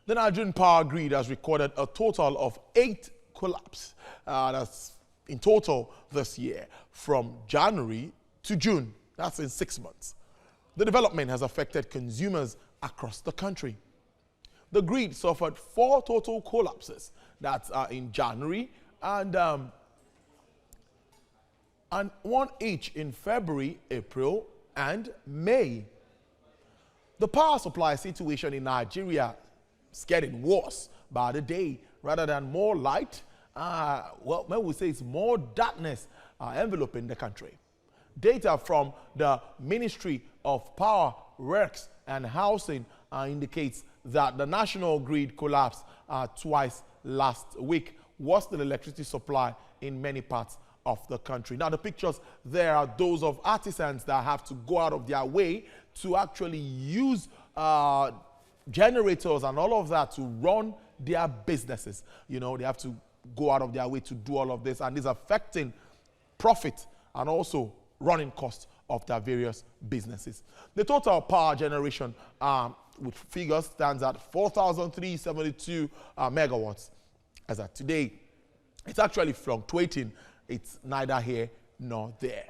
The Nigerian power grid has recorded a total of 8 collapses. That's in total this year, from January to June. That's in 6 months. The development has affected consumers across the country. The grid suffered 4 total collapses. That's in January and 1 each in February, April, and May. The power supply situation in Nigeria is getting worse by the day. Rather than more light, well, maybe we say it's more darkness enveloping the country. Data from the Ministry of Power, Works and Housing indicates that the national grid collapsed twice last week, worse than electricity supply in many parts of the country. Now, the pictures there are those of artisans that have to go out of their way to actually use generators and all of that to run their businesses. You know, they have to go out of their way to do all of this, and it's affecting profit and also running costs of their various businesses. The total power generation with figures stands at 4,372 megawatts. As of today, it's actually fluctuating. It's neither here nor there.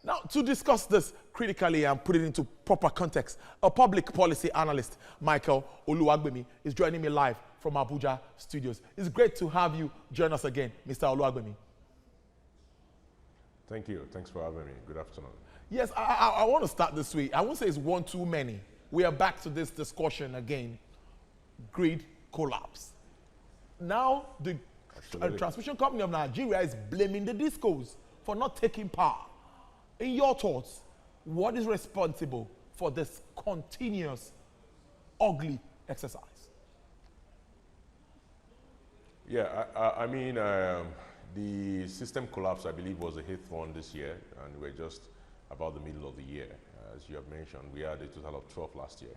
Now, to discuss this critically and put it into proper context, a public policy analyst, Michael Oluwagbemi, is joining me live from Abuja studios. It's great to have you join us again, Mr. Oluwagbemi. Thank you. Thanks for having me. Good afternoon. Yes, I want to start this way. I won't say it's one too many. We are back to this discussion again. Grid collapse. Now, the transmission company of Nigeria is blaming the discos for not taking power. In your thoughts, what is responsible for this continuous, ugly exercise? Yeah, I mean, the system collapse, I believe, was the 8th one this year, and we're just about the middle of the year. As you have mentioned, we had a total of 12 last year.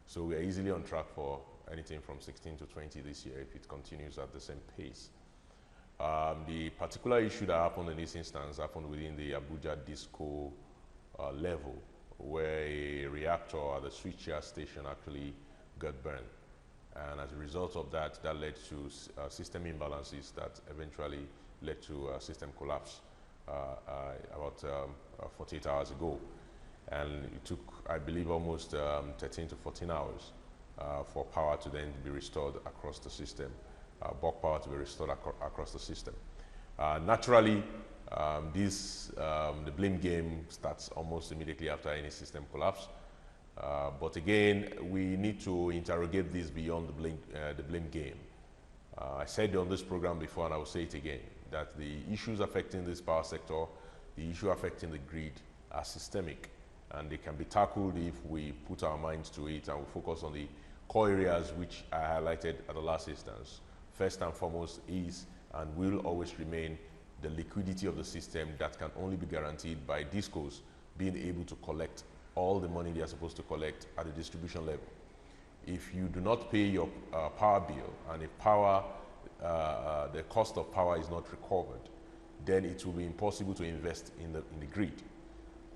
So we are easily on track for anything from 16 to 20 this year if it continues at the same pace. The particular issue that happened in this instance happened within the Abuja disco level, where a reactor at the switchyard station actually got burned. And as a result of that, that led to system imbalances that eventually led to system collapse about 48 hours ago. And it took, I believe, almost 13 to 14 hours for power to then be restored across the system, bulk power to be restored across the system. Naturally, the blame game starts almost immediately after any system collapse. But again, we need to interrogate this beyond the blame game. I said on this program before, and I will say it again, that the issues affecting this power sector, the issue affecting the grid, are systemic, and they can be tackled if we put our minds to it and we focus on the core areas which I highlighted at the last instance. First and foremost is and will always remain the liquidity of the system that can only be guaranteed by discos being able to collect all the money they are supposed to collect at the distribution level. If you do not pay your power bill, and if the cost of power is not recovered, then it will be impossible to invest in the grid.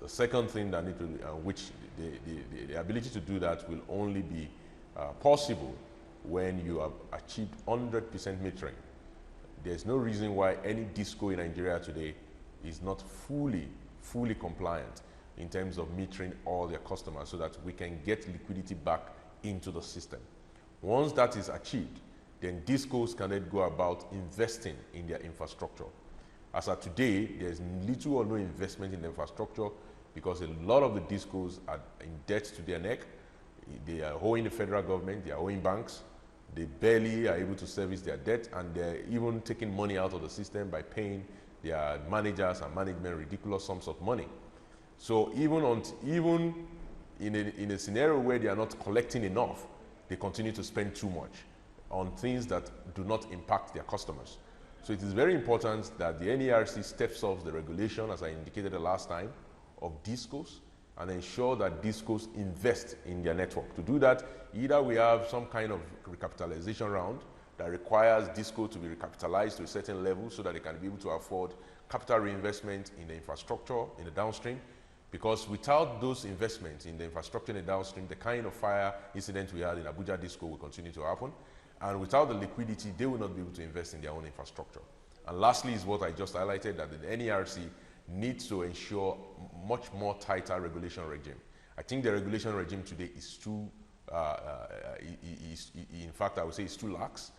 The second thing that need to, which the ability to do that will only be possible when you have achieved 100% metering. There's no reason why any disco in Nigeria today is not fully compliant in terms of metering all their customers so that we can get liquidity back into the system. Once that is achieved, then discos can then go about investing in their infrastructure. As of today, there's little or no investment in the infrastructure because a lot of the discos are in debt to their neck. They are owing the federal government, they are owing banks, they barely are able to service their debt, and they're even taking money out of the system by paying their managers and management ridiculous sums of money. So even in a scenario where they are not collecting enough, they continue to spend too much on things that do not impact their customers. So it is very important that the NERC steps up the regulation, as I indicated the last time, of discos and ensure that discos invest in their network. To do that, either we have some kind of recapitalization round that requires disco to be recapitalized to a certain level so that they can be able to afford capital reinvestment in the infrastructure, in the downstream. Because without those investments in the infrastructure in the downstream, the kind of fire incident we had in Abuja Disco will continue to happen. And without the liquidity, they will not be able to invest in their own infrastructure. And lastly is what I just highlighted, that the NERC needs to ensure much more tighter regulation regime. I think the regulation regime today is too, in fact, I would say it's too lax.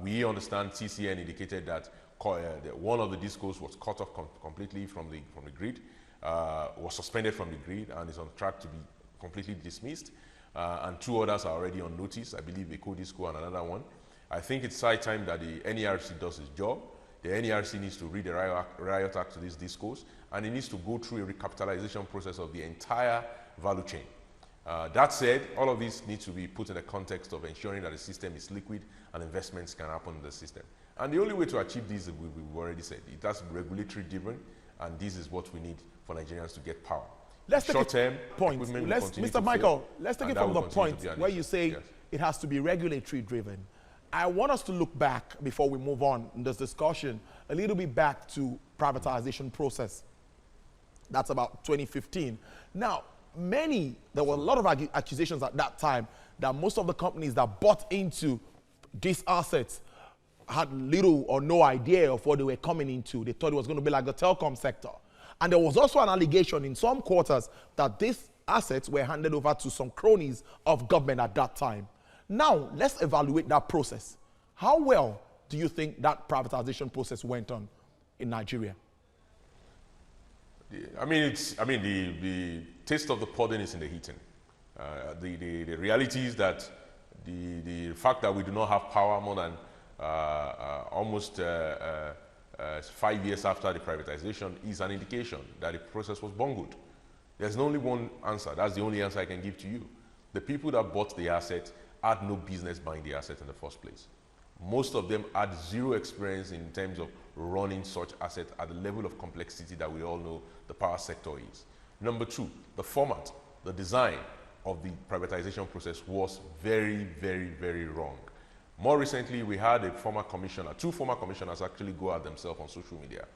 We understand TCN indicated that one of the discos was cut off completely from the grid, was suspended from the grid, and is on track to be completely dismissed. And two others are already on notice, I believe, the co-disco and another one. I think it's high time that the NERC does its job. The NERC needs to read the riot act to these discos, and it needs to go through a recapitalization process of the entire value chain. That said, all of this needs to be put in the context of ensuring that the system is liquid and investments can happen in the system. And the only way to achieve this, we've already said, it has to be regulatory driven, and this is what we need for Nigerians to get power. Let's take Short-term point. Mr. Michael, let's take it from the point where you say yes, it has to be regulatory driven. I want us to look back before we move on in this discussion, a little bit back to privatization process. That's about 2015. Now, there were a lot of accusations at that time that most of the companies that bought into these assets had little or no idea of what they were coming into. They thought it was going to be like the telecom sector. And there was also an allegation in some quarters that these assets were handed over to some cronies of government at that time. Now, let's evaluate that process. How well do you think that privatization process went on in Nigeria? The taste of the pudding is in the eating. The reality is that the fact that we do not have power more than almost 5 years after the privatization is an indication that the process was bungled. There's only one answer. That's the only answer I can give to you. The people that bought the asset had no business buying the asset in the first place. Most of them had zero experience in terms of running such assets at the level of complexity that we all know the power sector is. Number two, the format, the design of the privatization process was very, very, very wrong. More recently, we had two former commissioners actually go out themselves on social media,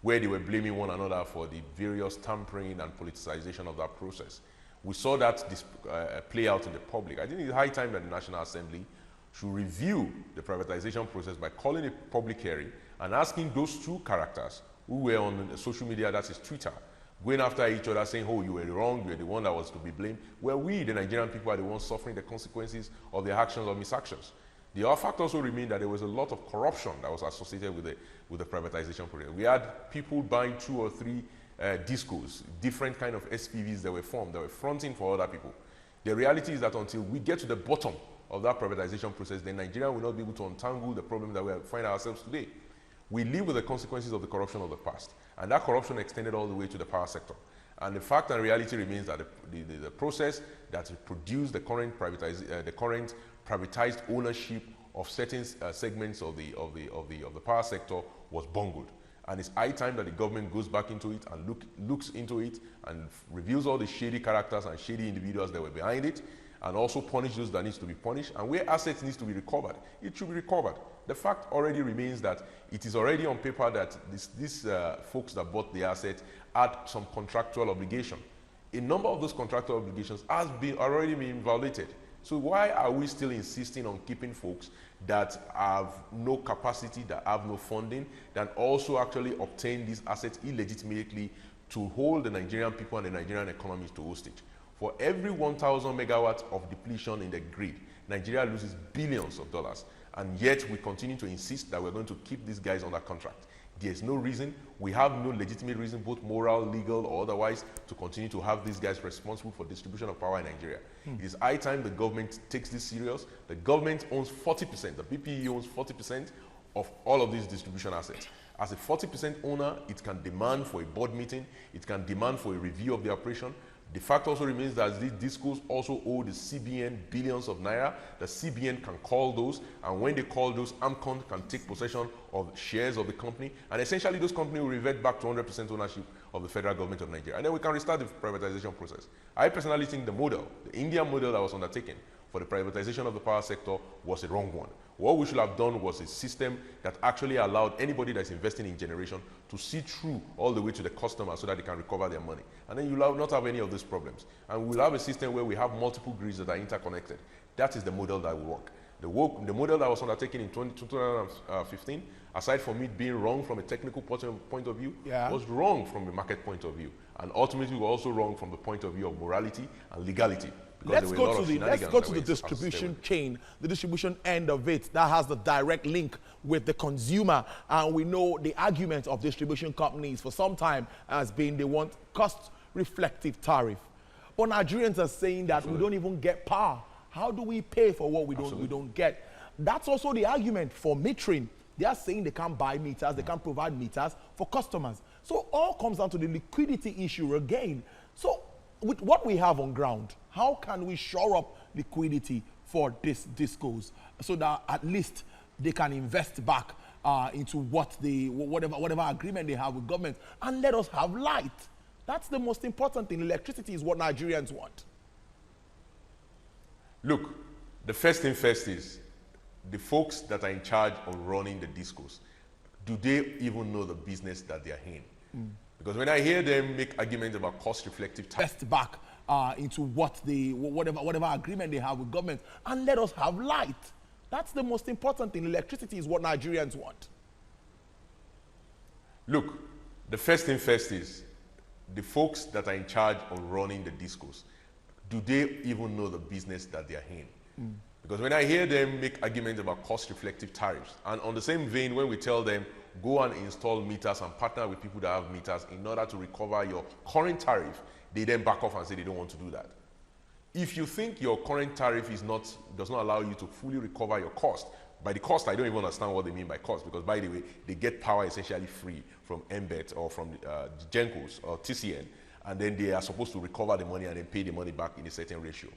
where they were blaming one another for the various tampering and politicization of that process. We saw that play out in the public. I think it's high time that the National Assembly should review the privatization process by calling a public hearing and asking those two characters who were on social media, that is Twitter, going after each other saying, oh, you were wrong, you were the one that was to be blamed, where we, the Nigerian people, are the ones suffering the consequences of their actions or misactions. The other fact also remained that there was a lot of corruption that was associated with the privatization project. We had people buying 2 or 3 discos, different kind of SPVs that were formed, that were fronting for other people. The reality is that until we get to the bottom of that privatization process, then Nigeria will not be able to untangle the problem that we find ourselves today. We live with the consequences of the corruption of the past, and that corruption extended all the way to the power sector. And the fact and reality remains that the process that produced the current privatized ownership of certain segments of the power sector was bungled. And it's high time that the government goes back into it and looks into it and reveals all the shady characters and shady individuals that were behind it, and also punish those that needs to be punished. And where assets needs to be recovered, it should be recovered. The fact already remains that it is already on paper that these folks that bought the asset had some contractual obligation. A number of those contractual obligations has already been violated. So why are we still insisting on keeping folks that have no capacity, that have no funding, that also actually obtain these assets illegitimately to hold the Nigerian people and the Nigerian economy to hostage? For every 1,000 megawatts of depletion in the grid, Nigeria loses billions of dollars. And yet we continue to insist that we're going to keep these guys under contract. There's no reason, we have no legitimate reason, both moral, legal, or otherwise, to continue to have these guys responsible for distribution of power in Nigeria. It is high time the government takes this serious. The government owns 40%, the BPE owns 40% of all of these distribution assets. As a 40% owner, it can demand for a board meeting, it can demand for a review of the operation. The fact also remains that these discos also owe the CBN billions of naira. The CBN can call those, and when they call those, AMCON can take possession of shares of the company, and essentially those companies will revert back to 100% ownership of the federal government of Nigeria. And then we can restart the privatization process. I personally think the Indian model that was undertaken for the privatization of the power sector was a wrong one. What we should have done was a system that actually allowed anybody that's investing in generation to see through all the way to the customer so that they can recover their money. And then you'll not have any of these problems. And we'll have a system where we have multiple grids that are interconnected. That is the model that will work. The model that was undertaken in 2015, aside from it being wrong from a technical point of view, was wrong from a market point of view. And ultimately, was also wrong from the point of view of morality and legality. Let's go to the distribution chain, the distribution end of it that has the direct link with the consumer. And we know the argument of distribution companies for some time has been they want cost-reflective tariff. But Nigerians are saying that we don't even get power. How do we pay for what we don't get? That's also the argument for metering. They are saying they can't buy meters, they can't provide meters for customers. So all comes down to the liquidity issue again. So with what we have on ground, how can we shore up liquidity for these discos so that at least they can invest back into whatever agreement they have with government and let us have light? That's the most important thing. Electricity is what Nigerians want. Look, the first thing first is the folks that are in charge of running the discos, do they even know the business that they are in? Because when I hear them make arguments about cost-reflective tax, invest back into whatever agreement they have with government and let us have light. That's the most important thing. Electricity is what Nigerians want. Look, the first thing first is the folks that are in charge of running the discos, do they even know the business that they are in? Because when I hear them make arguments about cost-reflective tariffs, and on the same vein, when we tell them, go and install meters and partner with people that have meters in order to recover your current tariff, they then back off and say they don't want to do that. If you think your current tariff does not allow you to fully recover your cost, by the cost, I don't even understand what they mean by cost, because by the way, they get power essentially free from MBET or from Gencos or TCN, and then they are supposed to recover the money and then pay the money back in a certain ratio.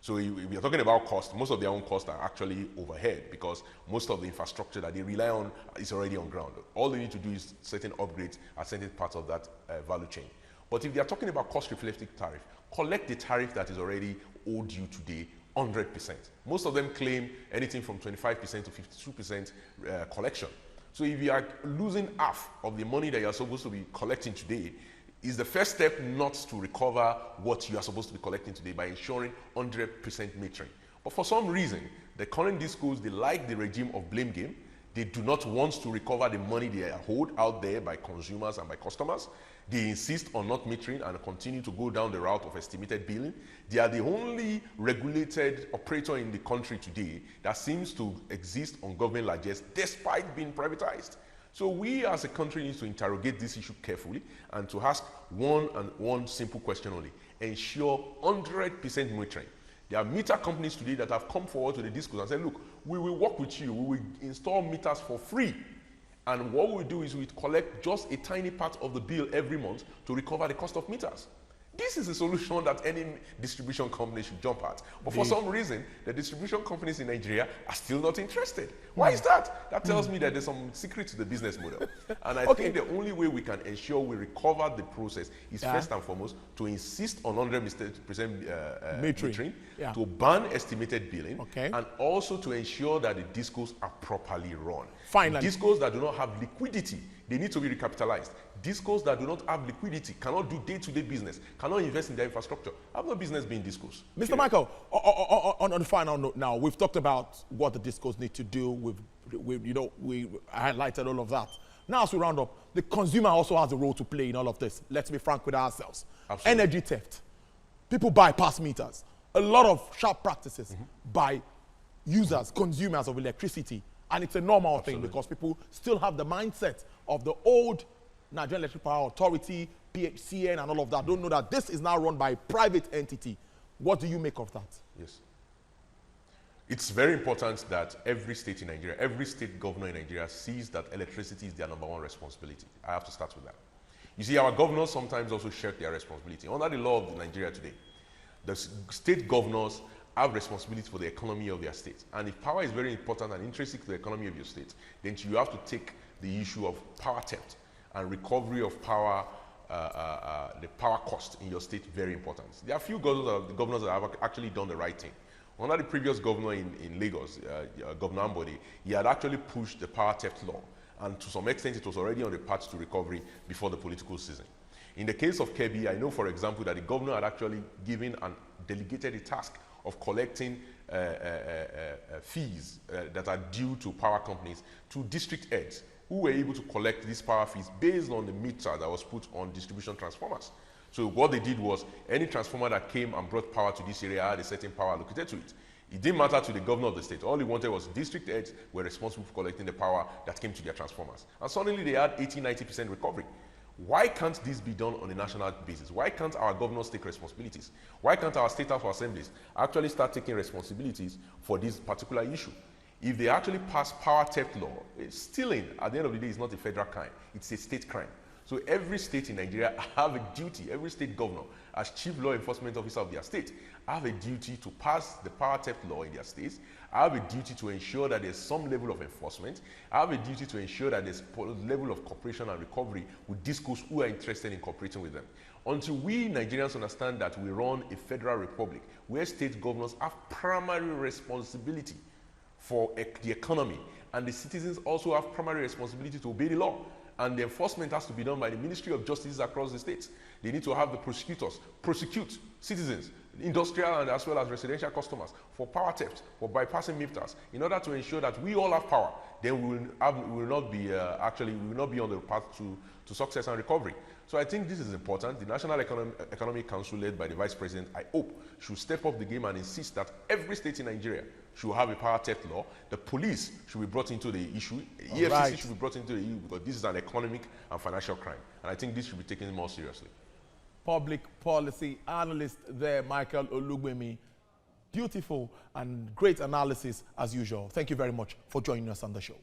So if you're talking about cost, most of their own costs are actually overhead because most of the infrastructure that they rely on is already on ground. All they need to do is certain upgrades at certain parts of that value chain. But if they are talking about cost-reflective tariff, collect the tariff that is already owed you today 100%. Most of them claim anything from 25% to 52% collection. So if you are losing half of the money that you are supposed to be collecting today, is the first step not to recover what you are supposed to be collecting today by ensuring 100% metering. But for some reason, the current discos, they like the regime of blame game. They do not want to recover the money they hold out there by consumers and by customers. They insist on not metering and continue to go down the route of estimated billing. They are the only regulated operator in the country today that seems to exist on government largesse despite being privatized. So we as a country need to interrogate this issue carefully and to ask one simple question only. Ensure 100% metering. There are meter companies today that have come forward to the discos and said, look, we will work with you. We will install meters for free. And what we do is we collect just a tiny part of the bill every month to recover the cost of meters. This is a solution that any distribution company should jump at. But for some reason, the distribution companies in Nigeria are still not interested. Why is that? That tells me that there's some secret to the business model. And I think the only way we can ensure we recover the process is first and foremost to insist on 100% metering, to ban estimated billing, and also to ensure that the discos are properly run. Finally, discos that do not have liquidity, they need to be recapitalized. Discos that do not have liquidity, cannot do day-to-day business, cannot invest in their infrastructure, have no business being discos. Mr. Michael, on the final note now, we've talked about what the discos need to do. We highlighted all of that. Now as we round up, the consumer also has a role to play in all of this. Let's be frank with ourselves. Absolutely. Energy theft. People bypass meters. A lot of sharp practices by users, consumers of electricity. And it's a normal thing because people still have the mindset of the old Nigerian Electric Power Authority, PHCN, and all of that. Don't know that this is now run by a private entity. What do you make of that? Yes. It's very important that every state in Nigeria, every state governor in Nigeria sees that electricity is their #1 responsibility. I have to start with that. You see, our governors sometimes also shirk their responsibility. Under the law of Nigeria today, the state governors have responsibility for the economy of their state. And if power is very important and intrinsic to the economy of your state, then you have to take the issue of power theft and recovery of power, the power cost in your state very important. There are a few governors that have actually done the right thing. Under the previous governor in Lagos, Governor Ambode, he had actually pushed the power theft law, and to some extent it was already on the path to recovery before the political season. In the case of Kebbi, I know, for example, that the governor had actually given and delegated a task of collecting fees that are due to power companies to district heads, who were able to collect these power fees based on the meter that was put on distribution transformers. So what they did was, any transformer that came and brought power to this area had a certain power allocated to it. It didn't matter to the governor of the state. All he wanted was district heads were responsible for collecting the power that came to their transformers. And suddenly they had 80–90% recovery. Why can't this be done on a national basis? Why can't our governors take responsibilities? Why can't our state house assemblies actually start taking responsibilities for this particular issue? If they actually pass power theft law, stealing at the end of the day is not a federal crime, it's a state crime. So every state in Nigeria have a duty, every state governor, as chief law enforcement officer of their state, have a duty to pass the power theft law in their states. I have a duty to ensure that there's some level of enforcement. I have a duty to ensure that there's a level of cooperation and recovery with discos who are interested in cooperating with them. Until we Nigerians understand that we run a federal republic where state governors have primary responsibility for the economy, and the citizens also have primary responsibility to obey the law. And the enforcement has to be done by the Ministry of Justice across the states. They need to have the prosecutors prosecute citizens, industrial and as well as residential customers, for power theft, for bypassing meters, in order to ensure that we all have power. Then we will not be on the path to success and recovery. So I think this is important. The National Economic Council, led by the Vice President, I hope, should step up the game and insist that every state in Nigeria should have a power theft law. The police should be brought into the issue. EFCC should be brought into the issue, because this is an economic and financial crime. And I think this should be taken more seriously. Public policy analyst there, Michael Olugbemi. Beautiful and great analysis as usual. Thank you very much for joining us on the show.